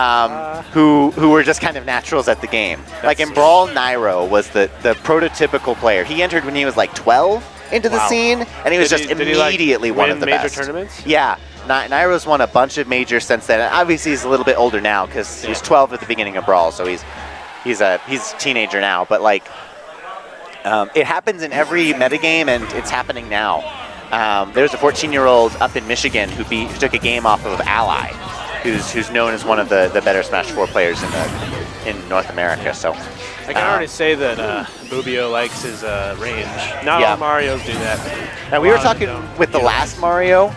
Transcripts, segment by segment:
who were just kind of naturals at the game. Like in Brawl, Nairo was the prototypical player. He entered when he was like 12 into the scene, and he was just immediately one of the best. Major tournaments? Yeah. Nairo's won a bunch of majors since then. Obviously, he's a little bit older now because he was 12 at the beginning of Brawl, so he's a teenager now. But like, it happens in every metagame, and it's happening now. There's a 14-year-old up in Michigan who took a game off of Ally, who's known as one of the better Smash 4 players in North America. So I can already say that Bubio likes his range. Not all Marios do that. And we were talking with the last Mario,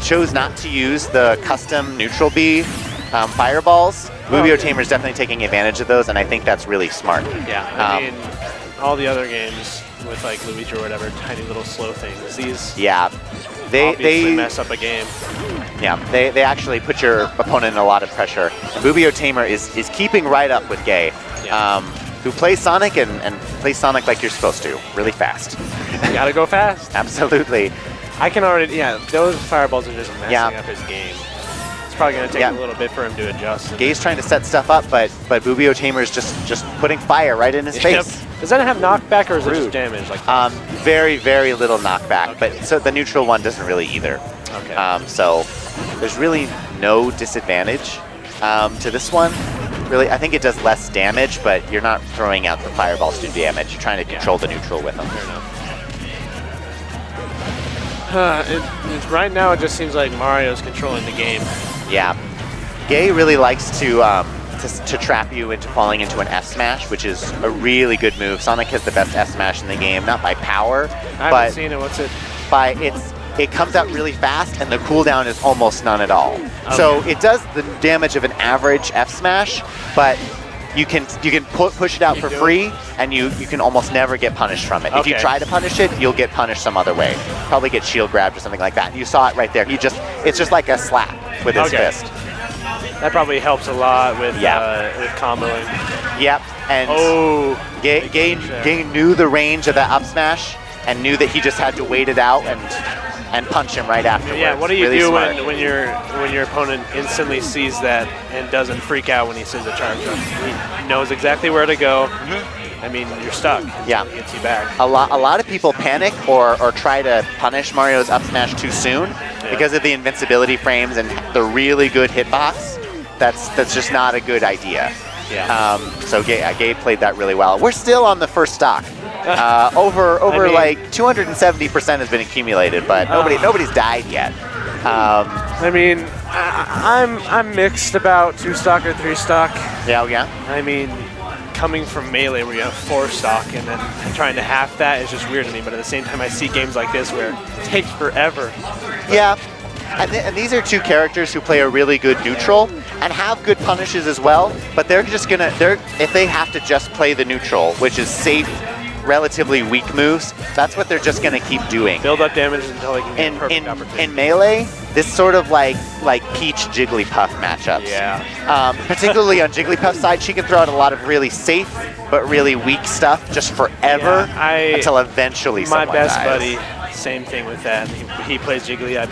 chose not to use the custom neutral B fireballs. Bubio Tamer's definitely taking advantage of those, and I think that's really smart. Yeah, I mean, all the other games with like Luigi or whatever, tiny little slow things. These they mess up a game. Yeah, they actually put your opponent in a lot of pressure. And Bubio Tamer is keeping right up with Ghey, who plays Sonic and plays Sonic like you're supposed to, really fast. You gotta go fast. Absolutely. I can already, those fireballs are just messing up his game. It's probably gonna take a little bit for him to adjust. Ghey's trying to set stuff up, but Bubio Tamer's just putting fire right in his face. Does that have knockback or is it just damage? Like very, very little knockback, but so the neutral one doesn't really either. Okay. So there's really no disadvantage to this one. Really, I think it does less damage, but you're not throwing out the fireballs to do damage. You're trying to control the neutral with them. Fair enough. Right now, it just seems like Mario's controlling the game. Yeah. Ghey really likes to trap you into falling into an F smash, which is a really good move. Sonic has the best F smash in the game, not by power, I haven't seen it. What's it? It comes out really fast, and the cooldown is almost none at all. Okay. So it does the damage of an average F smash, but you can push it out for free, and you can almost never get punished from it. If you try to punish it, you'll get punished some other way. Probably get shield grabbed or something like that. You saw it right there. It's just like a slap with his fist. That probably helps a lot with comboing. Yep, and Ghey knew the range of that up smash and knew that he just had to wait it out and punch him right afterwards. Yeah, what do you really do smart. when your opponent instantly sees that and doesn't freak out when he sees a charge up? He knows exactly where to go. I mean, you're stuck. Yeah, it gets you back. A lot of people panic or try to punish Mario's up smash too soon because of the invincibility frames and the really good hitbox. That's just not a good idea. Yeah. So Ghey played that really well. We're still on the first stock. Over like 270% has been accumulated, but nobody's died yet. I mean, I'm mixed about 2 stock or 3 stock. Yeah. I mean, coming from Melee where you have 4 stock and then trying to half that is just weird to me. But at the same time, I see games like this where it takes forever. Yeah. And these are 2 characters who play a really good neutral and have good punishes as well, but they're just if they have to just play the neutral, which is safe, relatively weak moves, that's what they're just gonna keep doing. Build up damage until they can get a perfect opportunity. In Melee, this sort of like Peach Jigglypuff matchups. Yeah. Particularly on Jigglypuff's side, she can throw out a lot of really safe but really weak stuff just forever until eventually someone dies. My best buddy, same thing with that. He plays Jiggly, I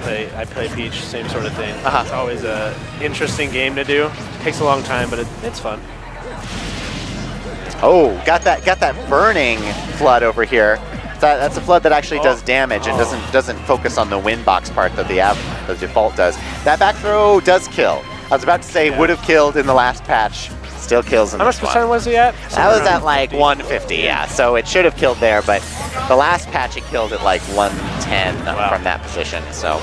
play Peach, same sort of thing. It's always an interesting game to do. Takes a long time, but it's fun. Oh, got that burning flood over here. That's a flood that actually does damage and doesn't focus on the win box part that the default does. That back throw does kill. I was about to say would have killed in the last patch. Still kills in this one. How much percent was he at? That was at like 150, yeah. So it should have killed there, but the last patch it killed at like 110 from that position. So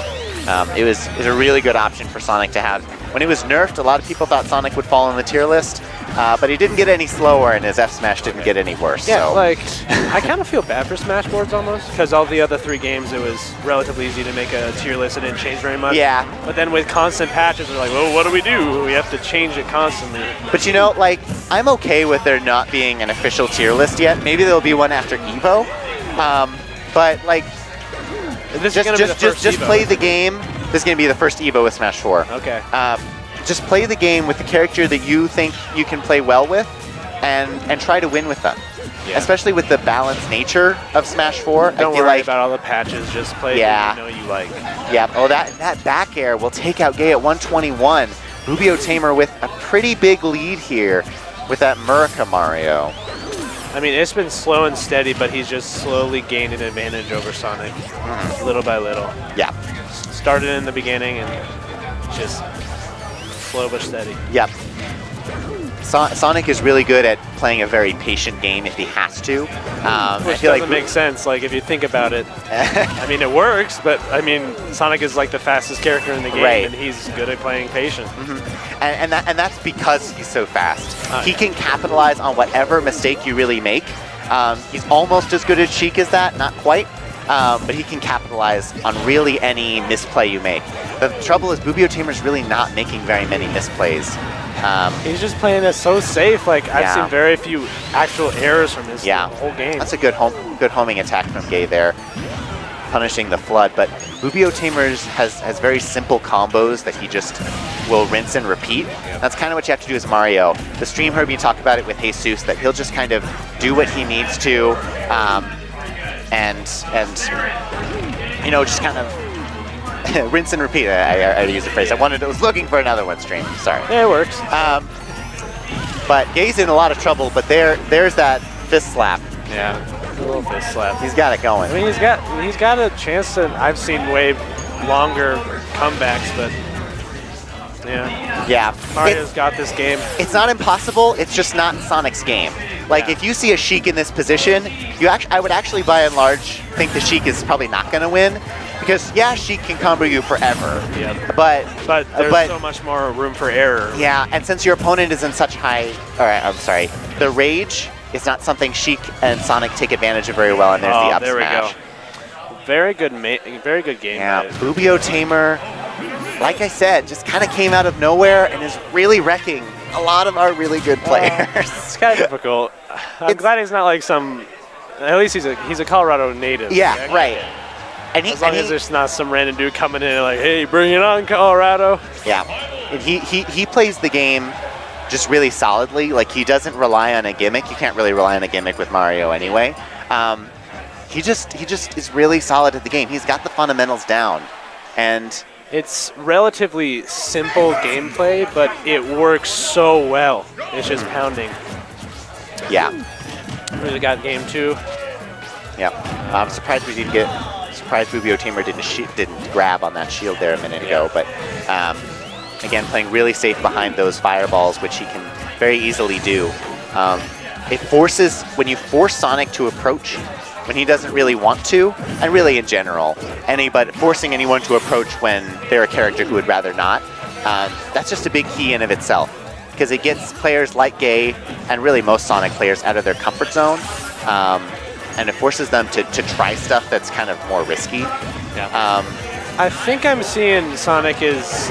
it was a really good option for Sonic to have. When he was nerfed, a lot of people thought Sonic would fall in the tier list, but he didn't get any slower and his F smash didn't get any worse. Yeah, so. like, I kind of feel bad for Smash boards almost, because all the other 3 games it was relatively easy to make a tier list. It didn't change very much. Yeah. But then with constant patches, we're like, well, what do we do? We have to change it constantly. But you know, like, I'm okay with there not being an official tier list yet. Maybe there'll be one after EVO. But like, just play the game. This is going to be the first EVO with Smash 4. Okay. Just play the game with the character that you think you can play well with, and try to win with them. Yeah. Especially with the balanced nature of Smash 4. Don't worry about all the patches. Just play what you know you like. Yeah. Oh, that back air will take out Ghey at 121. Bubio Tamer with a pretty big lead here with that Murica Mario. I mean, it's been slow and steady, but he's just slowly gaining advantage over Sonic, little by little. Yeah. Started in the beginning and just slow but steady. Yep. Sonic is really good at playing a very patient game if he has to. Which doesn't make sense, like, if you think about it. I mean, it works, but, I mean, Sonic is, like, the fastest character in the game, right. and he's good at playing patient. And that's because he's so fast. He can capitalize on whatever mistake you really make. He's almost as good at Sheik as that, not quite. But he can capitalize on really any misplay you make. The trouble is Bubio Tamer's really not making very many misplays. He's just playing it so safe. Like, I've seen very few actual errors from his whole game. That's a good homing attack from Ghey there, punishing the flood. But Bubio Tamer has very simple combos that he just will rinse and repeat. That's kind of what you have to do as Mario. The stream heard me talk about it with Jesus, that he'll just kind of do what he needs to, and you know, just kind of rinse and repeat. I use the phrase. I was looking for another one, stream. Sorry. Yeah, it works. But Ghey's in a lot of trouble. But there's that fist slap. Yeah, a little fist slap. He's got it going. I mean, he's got a chance to. I've seen way longer comebacks, but yeah. Mario's got this game. It's not impossible. It's just not Sonic's game. Like, if you see a Sheik in this position, I would actually, by and large, think the Sheik is probably not going to win. Because, yeah, Sheik can combo you forever. Yep. But there's so much more room for error. Yeah, and since your opponent is in such high... Alright, I'm sorry. The rage is not something Sheik and Sonic take advantage of very well, and there's the up there smash. We go. Very good game. Yeah, Bubio Tamer, like I said, just kind of came out of nowhere and is really wrecking a lot of our really good players. It's kind of difficult. I'm glad he's not like some... At least he's a Colorado native. Yeah, right. And as long as there's not some random dude coming in like, hey, bring it on, Colorado. Yeah, and he plays the game just really solidly. Like, he doesn't rely on a gimmick. You can't really rely on a gimmick with Mario anyway. He just is really solid at the game. He's got the fundamentals down, and it's relatively simple gameplay, but it works so well. It's just pounding. Yeah. Really got game 2. Yeah, I'm surprised we didn't get. Surprised Bubio Tamer didn't grab on that shield there a minute ago, but again, playing really safe behind those fireballs, which he can very easily do. It forces, when you force Sonic to approach when he doesn't really want to, and really in general, but forcing anyone to approach when they're a character who would rather not, that's just a big key in of itself, because it gets players like Ghey and really most Sonic players out of their comfort zone. And it forces them to try stuff that's kind of more risky. Yeah. I think I'm seeing Sonic is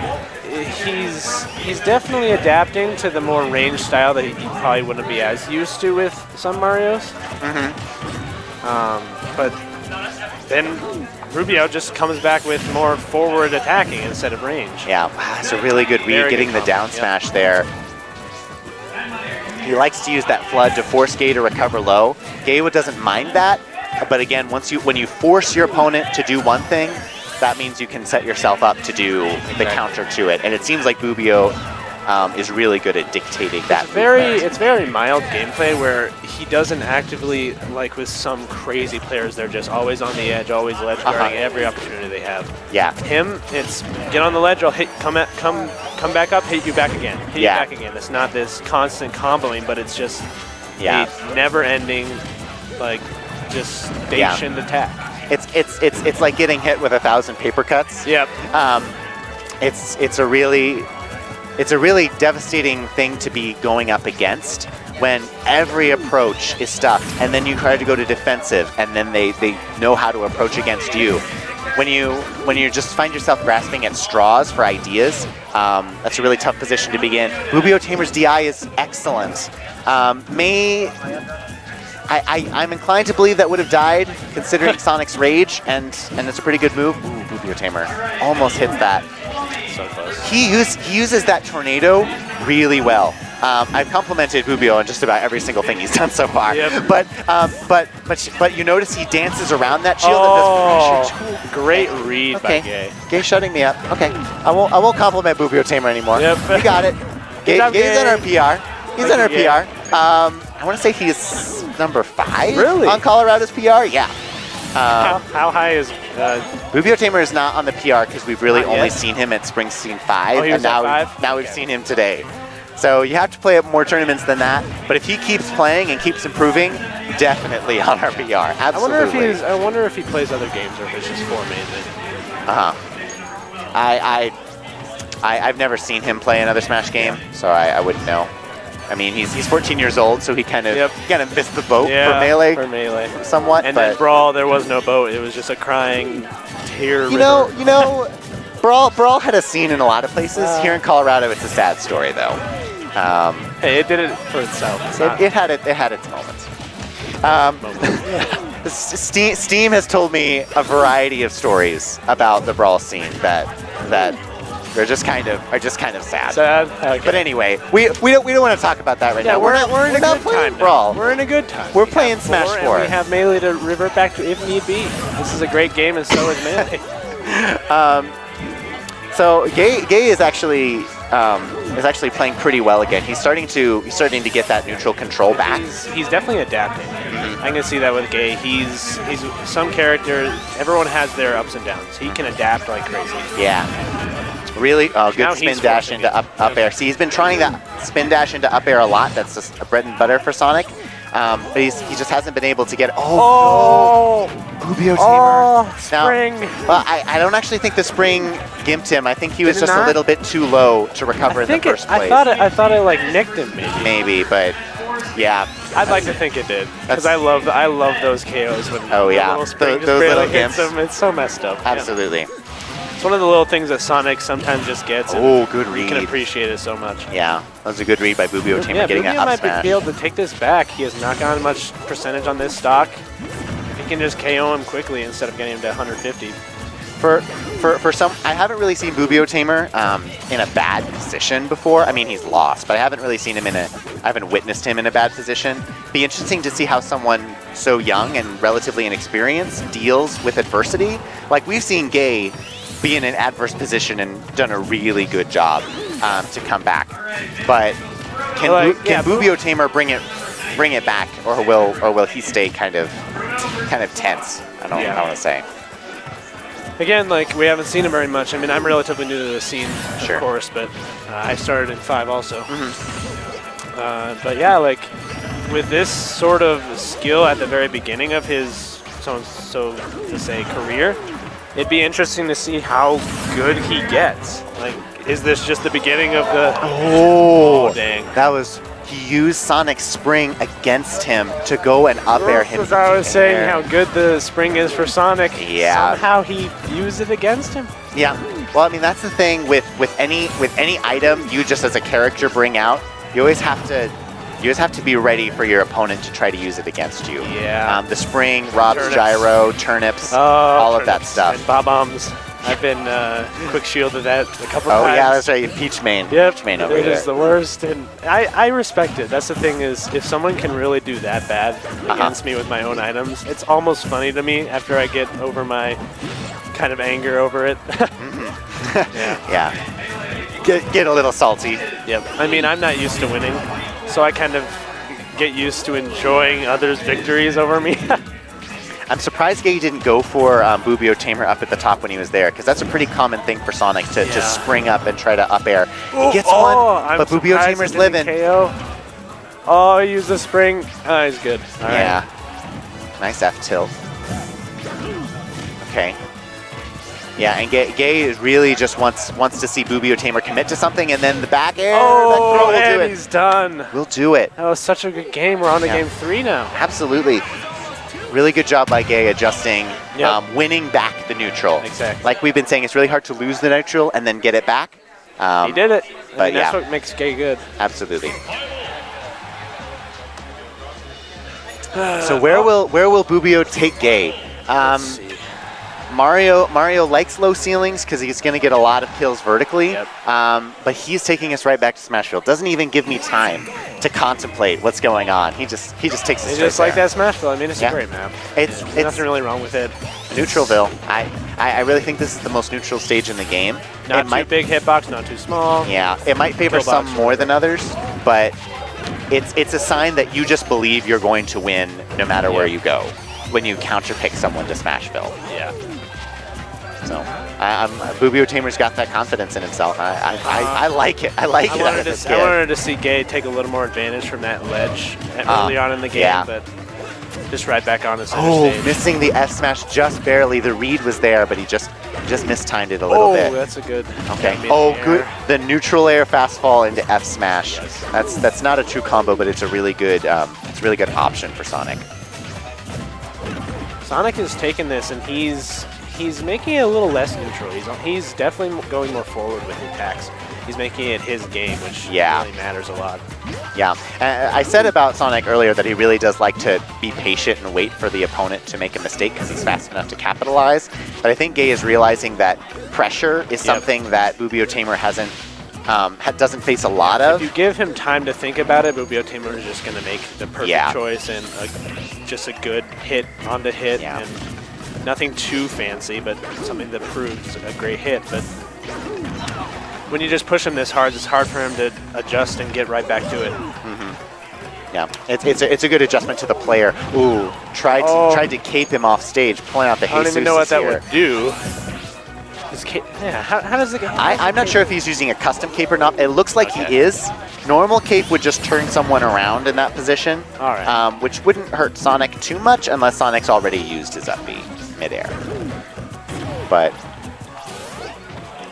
he's definitely adapting to the more ranged style that he probably wouldn't be as used to with some Marios. But then Bubio just comes back with more forward attacking instead of range. Yeah, it's a really good read, getting the down smash there. He likes to use that flood to force Ghey to recover low. Ghey doesn't mind that, but again, when you force your opponent to do one thing, that means you can set yourself up to do the counter to it. And it seems like Bubio is really good at dictating that. It's very mild gameplay where he doesn't actively, like with some crazy players, they're just always on the edge, always ledge guarding every opportunity they have. Yeah. Him, it's get on the ledge, I'll hit, come back up, hit you back again, hit you back again. It's not this constant comboing, but it's just a never-ending, like, just stationed attack. It's like getting hit with 1,000 paper cuts. Yep. It's a really devastating thing to be going up against when every approach is stuffed, and then you try to go to defensive, and then they know how to approach against you. When you just find yourself grasping at straws for ideas, that's a really tough position to be in. Bubio Tamer's DI is excellent. I'm inclined to believe that would have died, considering Sonic's rage, and it's a pretty good move. Ooh, Bubio Tamer almost hits that. So close. He uses that tornado really well. I've complimented Bubio on just about every single thing he's done so far. Yep. But you notice he dances around that shield Oh, and does great read by Okay. Ghey. Ghey shutting me up. Okay. I won't compliment Bubio Tamer anymore. Yep. You got it. Good job, Ghey's in our Ghey. PR. He's in our PR. I want to say he's number 5 Really? on Colorado's PR. Yeah. How high is Bubio Tamer is not on the PR because we've really Not only yet. seen him at Spring Scene 5, Oh, he was and at now 5? now we've Okay. seen him today. So you have to play at more tournaments than that. But if he keeps playing and keeps improving, definitely on our PR. Absolutely. I wonder if he plays other games or if it's just 4 mainly. I've never seen him play another Smash game, so I wouldn't know. I mean, he's 14 years old, so he kind of missed the boat for Melee. Somewhat. And but then Brawl, there was no boat. It was just a crying tear. You know, Brawl had a scene in a lot of places. Here in Colorado, it's a sad story, though. Hey, it did it for itself. It had its moments. Steam has told me a variety of stories about the Brawl scene that are just kind of sad. Okay. But anyway, we don't want to talk about that right now. We're in a not good playing time. Brawl. We're in a good time. We're playing Smash 4. And we have Melee to revert back to if need be. This is a great game, and so is Melee. So Ghey is actually playing pretty well again. He's starting to get that neutral control back. He's definitely adapting. I can see that with Ghey. He's some character. Everyone has their ups and downs. He can adapt like crazy. Yeah. Really? Oh, Now good spin he's dash forcing into it. up air. See, he's been trying that spin dash into up air a lot. That's just a bread and butter for Sonic. But he just hasn't been able to get. Oh! Bubio Tamer. Oh, spring. Well, I don't actually think the spring gimped him. I think he was Did it just a not? little bit too low to recover in the first place. I thought it like nicked him maybe. Maybe, but yeah. I'd like to think it did because I love those KOs when Oh, the yeah. little spring just Those barely little hits gimps. them. It's so messed up. Yeah. Absolutely. It's one of the little things that Sonic sometimes just gets. And Oh, good you read. can appreciate it so much. Yeah, that was a good read by Bubio Tamer getting Bubio that up might smash. be able to take this back. He has not gotten much percentage on this stock. He can just KO him quickly instead of getting him to 150. For some, I haven't really seen Bubio Tamer in a bad position before. I mean, he's lost, but I haven't really seen him I haven't witnessed him in a bad position. Be interesting to see how someone so young and relatively inexperienced deals with adversity. Like we've seen Ghey be in an adverse position and done a really good job to come back. But can Bubio Tamer bring it back, or will he stay kind of tense? I don't want to say. Again, like we haven't seen him very much. I mean, I'm relatively new to the scene, Sure. of course, but I started in 5 also. But yeah, like with this sort of skill at the very beginning of his so to say career, it'd be interesting to see how good he gets. Like, is this just the beginning of the? Oh, dang! That was. He used Sonic Spring against him to go and up air him. Because I was saying how good the spring is for Sonic. Yeah. Somehow he used it against him. Yeah. Well, I mean that's the thing with any item you just as a character bring out, you always have to be ready for your opponent to try to use it against you. Yeah. The spring, Rob's Turnips. gyro, turnips, all of that stuff. And bob-ombs. I've been quick shielded that a couple Oh times. yeah, that's right. Peach main. Yep, Peach main over it there. is the worst, and I respect it. That's the thing is, if someone can really do that bad against me with my own items, it's almost funny to me after I get over my kind of anger over it. Yeah. Get a little salty. Yep. I mean, I'm not used to winning, so I kind of get used to enjoying others' victories over me. I'm surprised Ghey didn't go for Bubio Tamer up at the top when he was there, because that's a pretty common thing for Sonic to just spring up and try to up air. He gets one, but Bubio Tamer's living. KO. Oh, he used the spring. Oh, he's good. All right. Yeah. Nice F tilt. Okay. Yeah, and Ghey is really just wants to see Bubio Tamer commit to something, and then the back air. Oh, that throw will and do it. he's done. We'll do it. That was such a good game. We're on to game 3 now. Absolutely. Really good job by Ghey adjusting, winning back the neutral. Exactly. Like we've been saying, it's really hard to lose the neutral and then get it back. He did it. But I mean, that's what makes Ghey good. Absolutely. So where will Bubio take Ghey? Let's see. Mario likes low ceilings because he's going to get a lot of kills vertically, Yep. but he's taking us right back to Smashville. Doesn't even give me time to contemplate what's going on. He just takes us It's straight just like there. that Smashville. I mean, it's Yeah. a great map. It's Nothing really wrong with it. Neutralville. I really think this is the most neutral stage in the game. Not too big hitbox, not too small. Yeah, it might favor Kill some box more than others, but it's a sign that you just believe you're going to win no matter where you go when you counterpick someone to Smashville. Yeah. So Bubio Tamer's got that confidence in himself. I like it. I like it out of this kid. I wanted to see Ghey take a little more advantage from that ledge early on in the game, yeah. but just right back on the center Oh, stage. missing the F smash just barely. The read was there, but he just mistimed it a little bit. Oh, that's a good. Okay. mid Oh, air. good. The neutral air fast fall into F smash. Yes. That's not a true combo, but it's a really good option for Sonic. Sonic is taking this and he's making it a little less neutral. He's definitely going more forward with the attacks. He's making it his game, which really matters a lot. Yeah, I said about Sonic earlier that he really does like to be patient and wait for the opponent to make a mistake because he's fast enough to capitalize. But I think Ghey is realizing that pressure is something that Bubio Tamer doesn't face a lot of. If you give him time to think about it, Bubio Tamer is just going to make the perfect choice and just a good hit on the hit. Yeah. And nothing too fancy, but something that proves a great hit. But when you just push him this hard, it's hard for him to adjust and get right back to it. Yeah, it's a good adjustment to the player. Ooh, tried to cape him off stage, pulling out the Jesus. I don't even know what that here. would do. How does it? I'm not sure if he's using a custom cape or not. It looks like he is. Normal cape would just turn someone around in that position, All right. which wouldn't hurt Sonic too much unless Sonic's already used his up B midair. But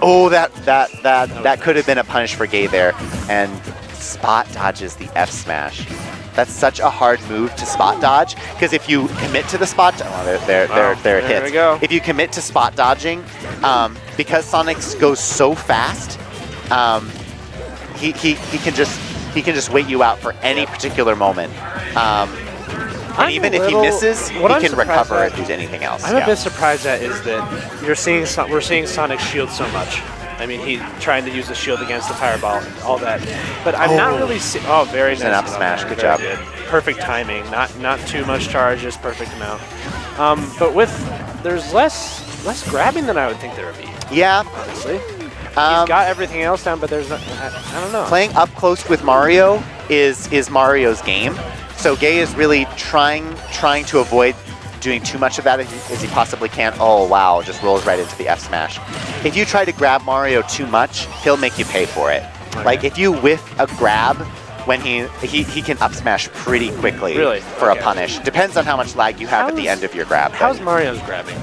that could have been a punish for Ghey there, and spot dodges the F smash. That's such a hard move to spot dodge because if you commit to the spot, there it hits. we go. If you commit to spot dodging, because Sonic goes so fast, he can just wait you out for any particular moment. And even if he misses, he can recover it due anything else. I'm a bit surprised at is that we're seeing Sonic's shield so much. I mean, he's trying to use the shield against the fireball, all that. But I'm not really seeing. Oh, very nice. An up smash. Good job. Good. Perfect timing. Not too much charge, just perfect amount. But there's less grabbing than I would think there would be. Yeah. Honestly. He's got everything else down, but there's not. I don't know. Playing up close with Mario is Mario's game. So Ghey is really trying to avoid doing too much of that as he possibly can. Oh wow, just rolls right into the F smash. If you try to grab Mario too much, he'll make you pay for it. Okay. Like if you whiff a grab when he can up smash pretty quickly for a punish. Depends on how much lag you have at the end of your grab. How's Mario's grabbing?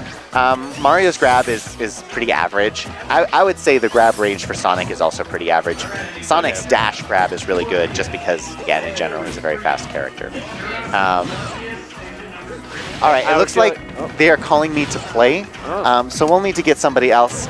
Mario's grab is pretty average. I would say the grab range for Sonic is also pretty average. Sonic's dash grab is really good just because, again, in general, he's a very fast character. All right, it looks like they are calling me to play, so we'll need to get somebody else.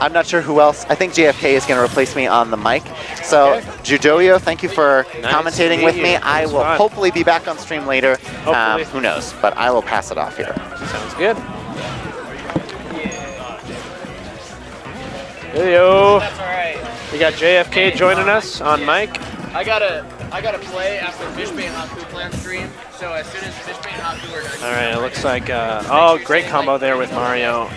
I'm not sure who else. I think JFK is going to replace me on the mic. So, Judoyo, thank you for commentating with me. I will hopefully be back on stream later. Who knows? But I will pass it off here. Sounds good. Hey-yo. That's all right. We got JFK joining us on mic. I gotta play after Fishbait and Haku play on stream. So as soon as Fishbait and Haku are done. All right, it looks like great combo there with Mario.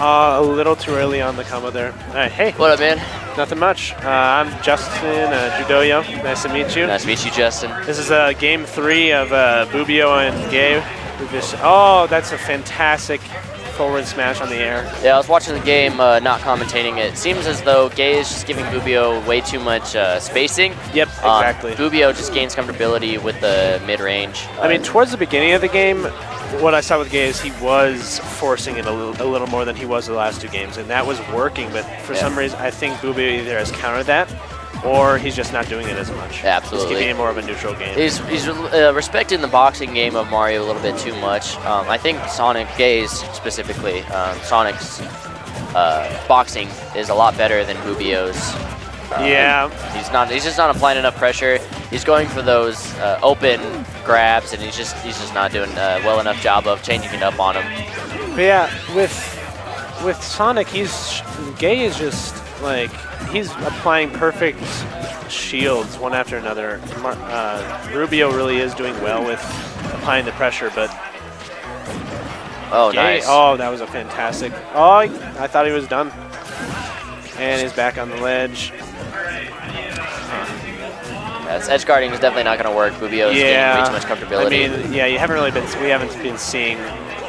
A little too early on the combo there. All right, hey. What up, man? Nothing much. I'm Justin Judoyo. Nice to meet you. Nice to meet you, Justin. This is game 3 of Bubio and Ghey. Oh, that's a fantastic forward smash on the air. Yeah, I was watching the game, not commentating it. Seems as though Ghey is just giving Bubio way too much spacing. Yep, exactly. Bubio just gains comfortability with the mid-range. I mean, towards the beginning of the game, what I saw with Ghey is he was forcing it a little more than he was the last 2 games, and that was working, but for some reason, I think Bubio either has countered that, or he's just not doing it as much. Yeah, absolutely. He's keeping it more of a neutral game. He's respecting the boxing game of Mario a little bit too much. I think Ghey's specifically, Sonic's boxing is a lot better than Bubio's. He's just not applying enough pressure. He's going for those open grabs, and he's just not doing a well enough job of changing it up on him. But yeah, with Sonic, Ghey is just like he's applying perfect shields one after another. Bubio really is doing well with applying the pressure, but Oh, Ghey, nice. oh, that was a fantastic. Oh, I thought he was done. And he's back on the ledge. Yeah, this edge guarding is definitely not going to work. Bubio is gaining way too much comfortability. I mean, yeah, we haven't been seeing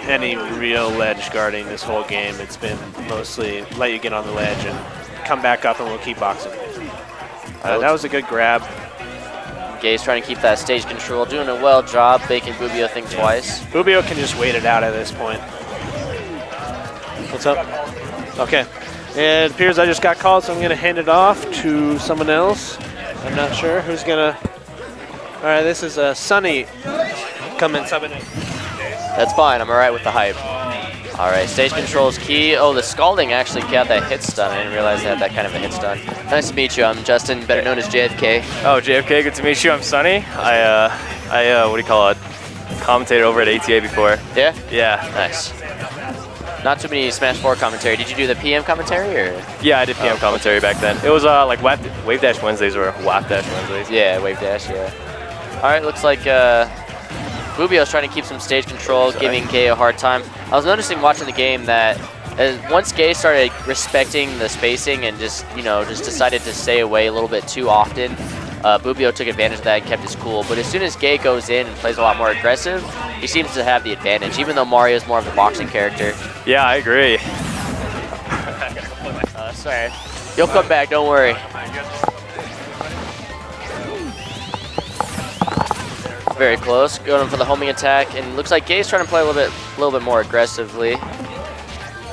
any real ledge guarding this whole game. It's been mostly let you get on the ledge and come back up and we'll keep boxing. That was a good grab. Ghey's trying to keep that stage control, doing a well job, making Bubio think twice. Bubio can just wait it out at this point. What's up? Okay. It appears I just got called, so I'm going to hand it off to someone else. I'm not sure who's going to... All right, this is Sunny coming, subbing in. That's fine. I'm all right with the hype. All right, stage control is key. Oh, the scalding actually got that hit stun. I didn't realize they had that kind of a hit stun. Nice to meet you. I'm Justin, better known as JFK. Oh, JFK, good to meet you. I'm Sunny. I what do you call it? Commentated over at ATA before. Yeah? Yeah. Nice. Not too many Smash 4 commentary. Did you do the PM commentary or? Yeah, I did PM commentary back then. It was like Wave Dash Wednesdays or WAF Dash Wednesdays. Yeah, Wave Dash, yeah. All right, looks like Bubio's trying to keep some stage control, giving Ghey a hard time. I was noticing watching the game that once Ghey started respecting the spacing and just decided to stay away a little bit too often, Bubio took advantage of that and kept his cool. But as soon as Ghey goes in and plays a lot more aggressive, he seems to have the advantage, even though Mario's more of a boxing character. Yeah, I agree. Sorry. You'll come back, don't worry. Very close, going for the homing attack, and looks like Ghey's trying to play a little bit more aggressively.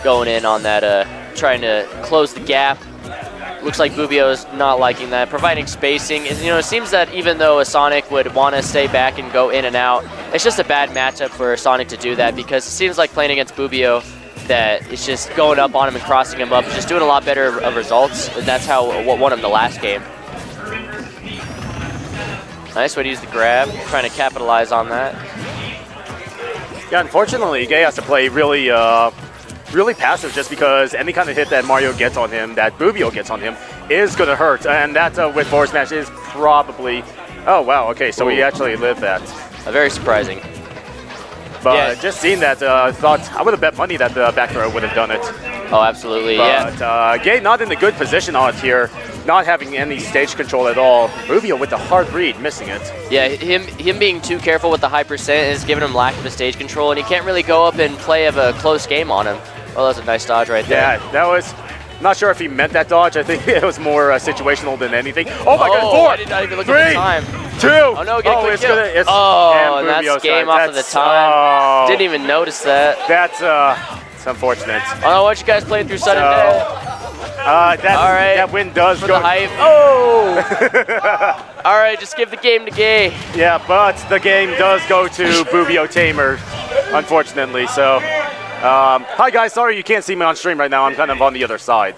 Going in on that, trying to close the gap. Looks like Bubio is not liking that, providing spacing. And, it seems that even though a Sonic would want to stay back and go in and out, it's just a bad matchup for Sonic to do that because it seems like playing against Bubio that it's just going up on him and crossing him up, just doing a lot better of results, and that's what won him the last game. Nice way to use the grab, trying to capitalize on that. Yeah, unfortunately, Ghey has to play really passive just because any kind of hit that Mario gets on him, that Bubio gets on him, is going to hurt. And that with forward smash is probably... Oh, wow, okay, so he actually lived that. Very surprising. But Yeah. just seeing that, thought I would have bet money that the back throw would have done it. Oh, absolutely, yeah. But Ghey not in a good position out here, not having any stage control at all. Bubio with the hard read, missing it. Yeah, him being too careful with the high percent is giving him lack of a stage control, and he can't really go up and play of a close game on him. Oh, that was a nice dodge right there. Yeah, that was... Not sure if he meant that dodge. I think it was more situational than anything. Oh my God, 4, I did not even look 3, at the time. 2. Oh no, get a quick kill. And that's game off of the time. Didn't even notice that. That's unfortunate. Oh, what you guys playing through sudden death? All right. That win does For go. the hype. Oh! All right, just give the game to Ghey. Yeah, but the game does go to Bubio Tamer, unfortunately. So, hi guys, sorry you can't see me on stream right now. I'm kind of on the other side.